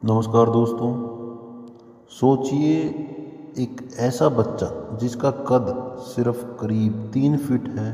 नमस्कार दोस्तों। सोचिए, एक ऐसा बच्चा जिसका कद सिर्फ करीब 3 फीट है,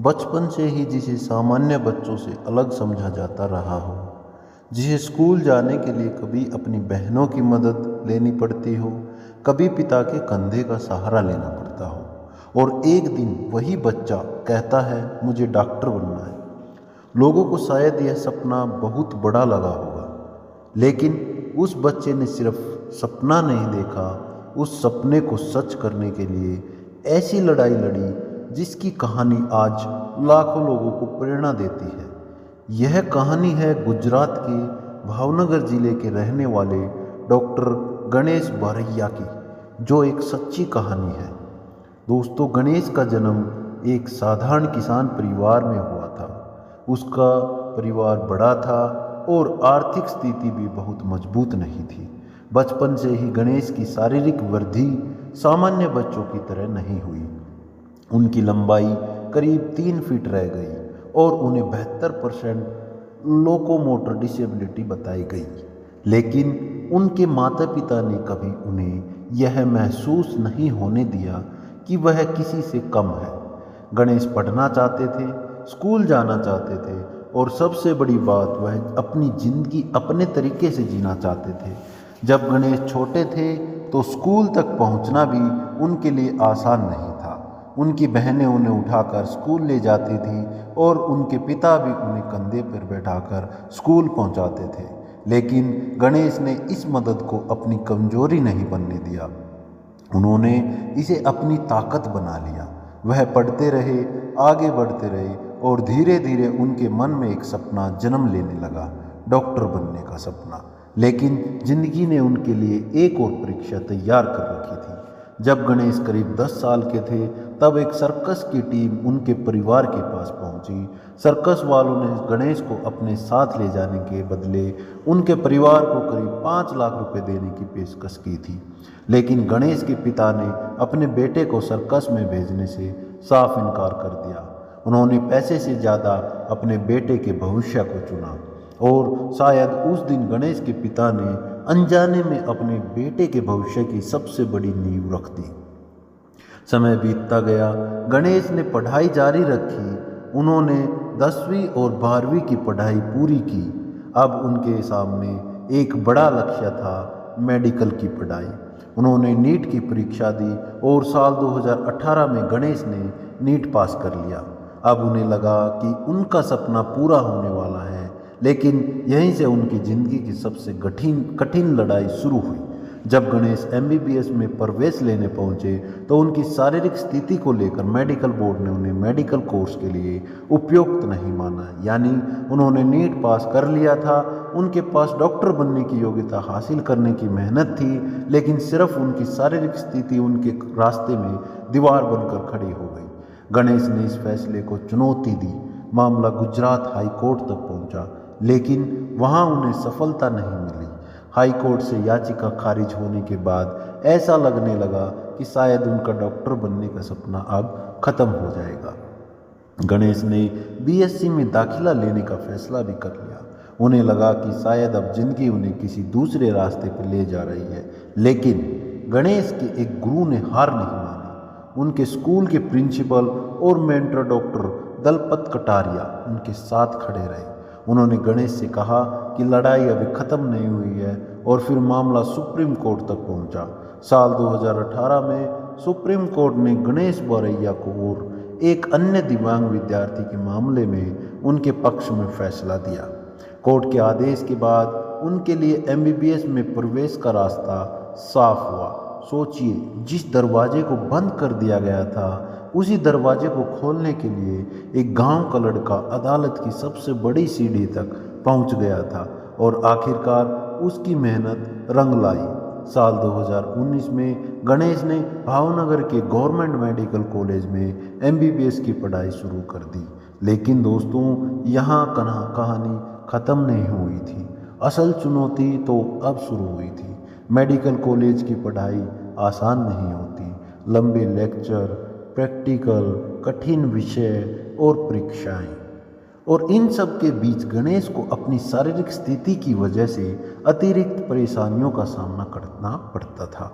बचपन से ही जिसे सामान्य बच्चों से अलग समझा जाता रहा हो, जिसे स्कूल जाने के लिए कभी अपनी बहनों की मदद लेनी पड़ती हो, कभी पिता के कंधे का सहारा लेना पड़ता हो, और एक दिन वही बच्चा कहता है मुझे डॉक्टर बनना है। लोगों को शायद यह सपना बहुत बड़ा लगा होगा, लेकिन उस बच्चे ने सिर्फ सपना नहीं देखा, उस सपने को सच करने के लिए ऐसी लड़ाई लड़ी जिसकी कहानी आज लाखों लोगों को प्रेरणा देती है। यह कहानी है गुजरात के भावनगर जिले के रहने वाले डॉक्टर गणेश बारैया की, जो एक सच्ची कहानी है। दोस्तों, गणेश का जन्म एक साधारण किसान परिवार में हुआ था। उसका परिवार बड़ा था और आर्थिक स्थिति भी बहुत मजबूत नहीं थी। बचपन से ही गणेश की शारीरिक वृद्धि सामान्य बच्चों की तरह नहीं हुई। उनकी लंबाई करीब 3 फीट रह गई और उन्हें 72% लोकोमोटर डिसेबिलिटी बताई गई। लेकिन उनके माता पिता ने कभी उन्हें यह महसूस नहीं होने दिया कि वह किसी से कम है। गणेश पढ़ना चाहते थे, स्कूल जाना चाहते थे और सबसे बड़ी बात, वह अपनी ज़िंदगी अपने तरीके से जीना चाहते थे। जब गणेश छोटे थे तो स्कूल तक पहुंचना भी उनके लिए आसान नहीं था। उनकी बहनें उन्हें उठाकर स्कूल ले जाती थी और उनके पिता भी उन्हें कंधे पर बैठाकर स्कूल पहुंचाते थे। लेकिन गणेश ने इस मदद को अपनी कमजोरी नहीं बनने दिया, उन्होंने इसे अपनी ताकत बना लिया। वह पढ़ते रहे, आगे बढ़ते रहे और धीरे धीरे उनके मन में एक सपना जन्म लेने लगा, डॉक्टर बनने का सपना। लेकिन जिंदगी ने उनके लिए एक और परीक्षा तैयार कर रखी थी। जब गणेश करीब 10 साल के थे, तब एक सर्कस की टीम उनके परिवार के पास पहुंची। सर्कस वालों ने गणेश को अपने साथ ले जाने के बदले उनके परिवार को करीब 5 लाख रुपए देने की पेशकश की थी। लेकिन गणेश के पिता ने अपने बेटे को सर्कस में भेजने से साफ इनकार कर दिया। उन्होंने पैसे से ज़्यादा अपने बेटे के भविष्य को चुना और शायद उस दिन गणेश के पिता ने अनजाने में अपने बेटे के भविष्य की सबसे बड़ी नींव रख दी। समय बीतता गया, गणेश ने पढ़ाई जारी रखी। उन्होंने 10वीं और 12वीं की पढ़ाई पूरी की। अब उनके सामने एक बड़ा लक्ष्य था, मेडिकल की पढ़ाई। उन्होंने नीट की परीक्षा दी और साल 2018 में गणेश ने नीट पास कर लिया। अब उन्हें लगा कि उनका सपना पूरा होने वाला है, लेकिन यहीं से उनकी ज़िंदगी की सबसे कठिन लड़ाई शुरू हुई। जब गणेश MBBS में प्रवेश लेने पहुंचे तो उनकी शारीरिक स्थिति को लेकर मेडिकल बोर्ड ने उन्हें मेडिकल कोर्स के लिए उपयुक्त नहीं माना। यानी उन्होंने नीट पास कर लिया था, उनके पास डॉक्टर बनने की योग्यता हासिल करने की मेहनत थी, लेकिन सिर्फ उनकी शारीरिक स्थिति उनके रास्ते में दीवार बनकर खड़ी हो गई। गणेश ने इस फैसले को चुनौती दी। मामला गुजरात हाई कोर्ट तक पहुंचा, लेकिन वहां उन्हें सफलता नहीं मिली। हाई कोर्ट से याचिका खारिज होने के बाद ऐसा लगने लगा कि शायद उनका डॉक्टर बनने का सपना अब खत्म हो जाएगा। गणेश ने BSc में दाखिला लेने का फैसला भी कर लिया। उन्हें लगा कि शायद अब जिंदगी उन्हें किसी दूसरे रास्ते पर ले जा रही है, लेकिन गणेश के एक गुरु ने हार नहीं मानी। उनके स्कूल के प्रिंसिपल और मेंटर डॉक्टर दलपत कटारिया उनके साथ खड़े रहे। उन्होंने गणेश से कहा कि लड़ाई अभी ख़त्म नहीं हुई है, और फिर मामला सुप्रीम कोर्ट तक पहुंचा। साल 2018 में सुप्रीम कोर्ट ने गणेश बारैया को और एक अन्य दिव्यांग विद्यार्थी के मामले में उनके पक्ष में फैसला दिया। कोर्ट के आदेश के बाद उनके लिए MBBS में प्रवेश का रास्ता साफ हुआ। सोचिए, जिस दरवाजे को बंद कर दिया गया था, उसी दरवाजे को खोलने के लिए एक गांव का लड़का अदालत की सबसे बड़ी सीढ़ी तक पहुंच गया था और आखिरकार उसकी मेहनत रंग लाई। साल 2019 में गणेश ने भावनगर के गवर्नमेंट मेडिकल कॉलेज में MBBS की पढ़ाई शुरू कर दी। लेकिन दोस्तों, यहाँ कहानी ख़त्म नहीं हुई थी। असल चुनौती तो अब शुरू हुई थी। मेडिकल कॉलेज की पढ़ाई आसान नहीं होती। लंबे लेक्चर, प्रैक्टिकल, कठिन विषय और परीक्षाएं। और इन सब के बीच गणेश को अपनी शारीरिक स्थिति की वजह से अतिरिक्त परेशानियों का सामना करना पड़ता था।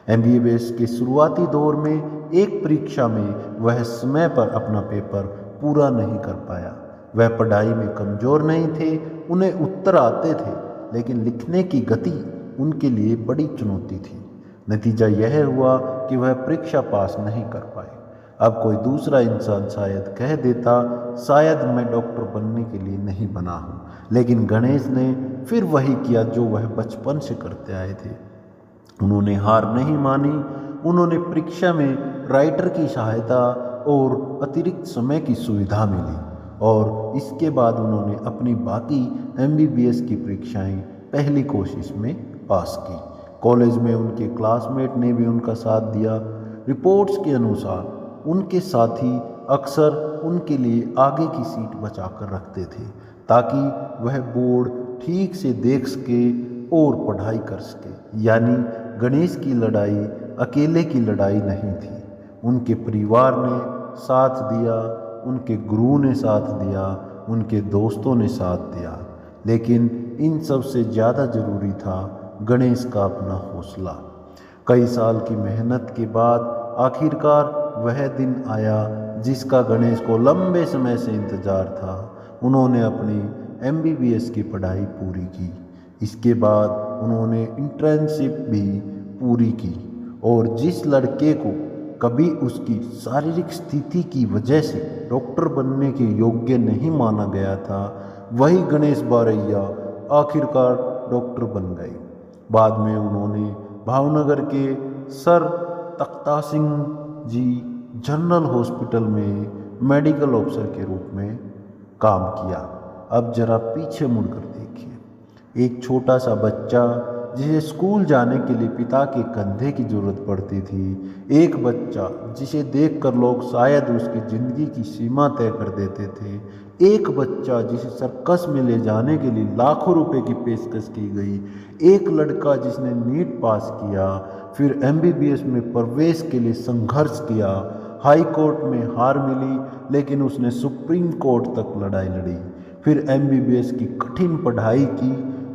एमबीबीएस के शुरुआती दौर में एक परीक्षा में वह समय पर अपना पेपर पूरा नहीं कर पाया। वह पढ़ाई में कमज़ोर नहीं थे, उन्हें उत्तर आते थे, लेकिन लिखने की गति उनके लिए बड़ी चुनौती थी। नतीजा यह हुआ कि वह परीक्षा पास नहीं कर पाए। अब कोई दूसरा इंसान शायद कह देता, शायद मैं डॉक्टर बनने के लिए नहीं बना हूँ, लेकिन गणेश ने फिर वही किया जो वह बचपन से करते आए थे। उन्होंने हार नहीं मानी। उन्होंने परीक्षा में राइटर की सहायता और अतिरिक्त समय की सुविधा मिली, और इसके बाद उन्होंने अपनी बाकी एमबीबीएस की परीक्षाएं पहली कोशिश में पास की। कॉलेज में उनके क्लासमेट ने भी उनका साथ दिया। रिपोर्ट्स के अनुसार उनके साथी अक्सर उनके लिए आगे की सीट बचाकर रखते थे ताकि वह बोर्ड ठीक से देख सके और पढ़ाई कर सके। यानी गणेश की लड़ाई अकेले की लड़ाई नहीं थी। उनके परिवार ने साथ दिया, उनके गुरु ने साथ दिया, उनके दोस्तों ने साथ दिया, लेकिन इन सब से ज़्यादा ज़रूरी था गणेश का अपना हौसला। कई साल की मेहनत के बाद आखिरकार वह दिन आया जिसका गणेश को लंबे समय से इंतज़ार था। उन्होंने अपनी एमबीबीएस की पढ़ाई पूरी की। इसके बाद उन्होंने इंटर्नशिप भी पूरी की, और जिस लड़के को कभी उसकी शारीरिक स्थिति की वजह से डॉक्टर बनने के योग्य नहीं माना गया था, वही गणेश बारैया आखिरकार डॉक्टर बन गए। बाद में उन्होंने भावनगर के सर तख्ता सिंह जी जनरल हॉस्पिटल में मेडिकल ऑफिसर के रूप में काम किया। अब जरा पीछे मुड़कर देखिए। एक छोटा सा बच्चा जिसे स्कूल जाने के लिए पिता के कंधे की ज़रूरत पड़ती थी, एक बच्चा जिसे देखकर लोग शायद उसकी ज़िंदगी की सीमा तय कर देते थे, एक बच्चा जिसे सर्कस में ले जाने के लिए लाखों रुपए की पेशकश की गई, एक लड़का जिसने नीट पास किया, फिर एमबीबीएस में प्रवेश के लिए संघर्ष किया। हाई कोर्ट में हार मिली, लेकिन उसने सुप्रीम कोर्ट तक लड़ाई लड़ी। फिर एमबीबीएस की कठिन पढ़ाई की,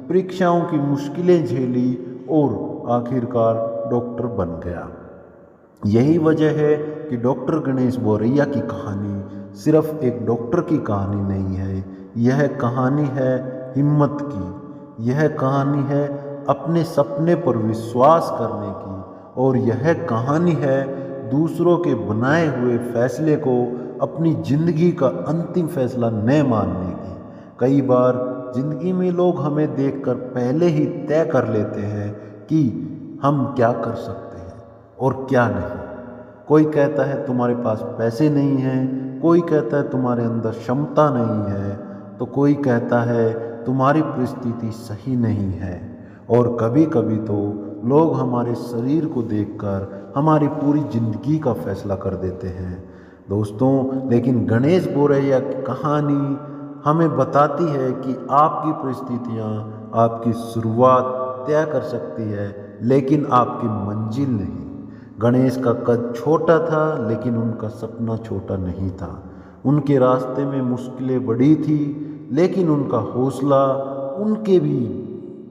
परीक्षाओं की मुश्किलें झेली और आखिरकार डॉक्टर बन गया। यही वजह है कि डॉक्टर गणेश बोरैया की कहानी सिर्फ एक डॉक्टर की कहानी नहीं है, यह कहानी है हिम्मत की, यह कहानी है अपने सपने पर विश्वास करने की, और यह कहानी है दूसरों के बनाए हुए फैसले को अपनी ज़िंदगी का अंतिम फैसला न मानने की। कई बार ज़िंदगी में लोग हमें देखकर पहले ही तय कर लेते हैं कि हम क्या कर सकते हैं और क्या नहीं। कोई कहता है तुम्हारे पास पैसे नहीं हैं, कोई कहता है तुम्हारे अंदर क्षमता नहीं है, तो कोई कहता है तुम्हारी परिस्थिति सही नहीं है, और कभी कभी तो लोग हमारे शरीर को देखकर हमारी पूरी ज़िंदगी का फैसला कर देते हैं दोस्तों। लेकिन गणेश बोरैया की कहानी हमें बताती है कि आपकी परिस्थितियाँ आपकी शुरुआत तय कर सकती है, लेकिन आपकी मंजिल नहीं। गणेश का कद छोटा था, लेकिन उनका सपना छोटा नहीं था। उनके रास्ते में मुश्किलें बड़ी थी, लेकिन उनका हौसला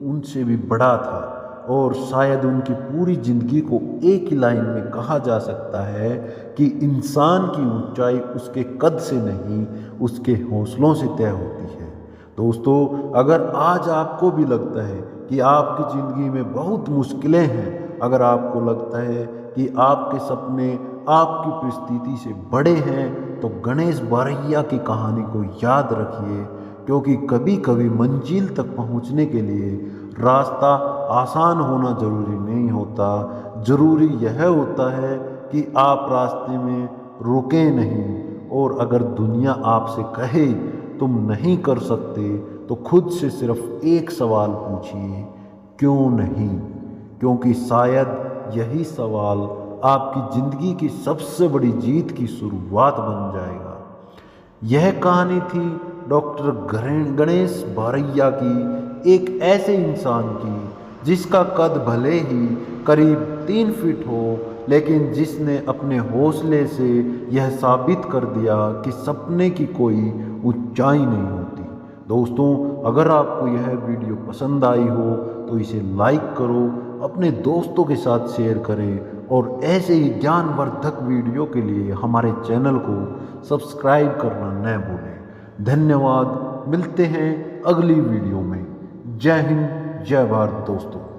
उनसे भी बड़ा था, और शायद उनकी पूरी ज़िंदगी को एक ही लाइन में कहा जा सकता है कि इंसान की ऊंचाई उसके कद से नहीं, उसके हौसलों से तय होती है। दोस्तों, अगर आज आपको भी लगता है कि आपकी ज़िंदगी में बहुत मुश्किलें हैं, अगर आपको लगता है कि आपके सपने आपकी परिस्थिति से बड़े हैं, तो गणेश बारैया की कहानी को याद रखिए, क्योंकि कभी कभी मंजिल तक पहुंचने के लिए रास्ता आसान होना ज़रूरी नहीं होता। ज़रूरी यह होता है कि आप रास्ते में रुकें नहीं, और अगर दुनिया आपसे कहे तुम नहीं कर सकते, तो खुद से सिर्फ एक सवाल पूछिए, क्यों नहीं? क्योंकि शायद यही सवाल आपकी ज़िंदगी की सबसे बड़ी जीत की शुरुआत बन जाएगा। यह कहानी थी डॉक्टर गणेश बारैया की, एक ऐसे इंसान की जिसका कद भले ही करीब 3 फीट हो, लेकिन जिसने अपने हौसले से यह साबित कर दिया कि सपने की कोई ऊंचाई नहीं होती। दोस्तों, अगर आपको यह वीडियो पसंद आई हो तो इसे लाइक करो, अपने दोस्तों के साथ शेयर करें और ऐसे ही ज्ञानवर्धक वीडियो के लिए हमारे चैनल को सब्सक्राइब करना न भूलें। धन्यवाद। मिलते हैं अगली वीडियो में। जय हिंद, जय भारत दोस्तों।